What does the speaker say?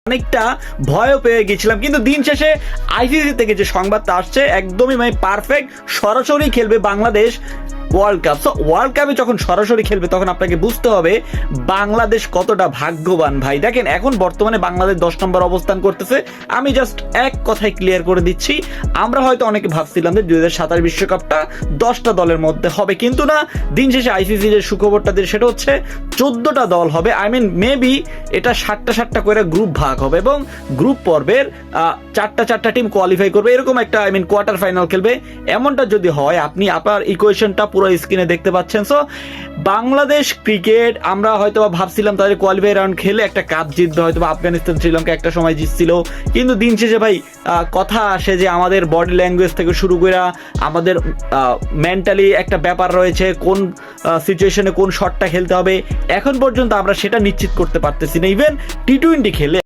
অনেকটা ভয়ও পেয়ে গেছিলাম, কিন্তু দিন শেষে আইসিসি থেকে যে সংবাদটা আসছে একদমই পারফেক্ট, সরাসরি খেলবে Bangladesh world cup. So world কাপে যখন সরাসরি খেলবে তখন আপনাকে বুঝতে হবে বাংলাদেশ কতটা ভাগ্যবান ভাই। দেখেন এখন বর্তমানে বাংলাদেশ 10 নম্বর অবস্থান করতেছে। আমি জাস্ট এক কথায় ক্লিয়ার করে দিচ্ছি, আমরা হয়তো অনেকে ভাবছিলাম যে 2027 বিশ্বকাপটা 10টা দলের মধ্যে হবে, কিন্তু না, দিন শেষে আইসিসি যে সুখবরটা দিয়ে সেটা হচ্ছে 14টা দল হবে। আই মিন মেবি এটা 7টা করে গ্রুপ ভাগ হবে এবং গ্রুপ পর্বের 4টা টিম কোয়ালিফাই করবে, এরকম একটা কোয়ার্টার ফাইনাল খেলবে। এমনটা যদি হয়, আপনি আপনার ইকুয়েশনটা পুরো স্ক্রিনে দেখতে পাচ্ছেন। সো বাংলাদেশ ক্রিকেট আমরা হয়তো ভাবছিলাম তাদের কোয়ালিফাই রাউন্ড খেলে একটা কাপ জিতবে, হয়তো আফগানিস্তান শ্রীলঙ্কা একটা সময় জিতছিল, কিন্তু দিন শেষে ভাই কথা আসে যে আমাদের বডি ল্যাঙ্গুয়েজ থেকে শুরু করে আমাদের মেন্টালি একটা ব্যাপার রয়েছে, কোন সিচুয়েশনে কোন শটটা খেলতে হবে, এখন পর্যন্ত আমরা সেটা নিশ্চিত করতে পারতেছি না। ইভেন টি-20 খেলে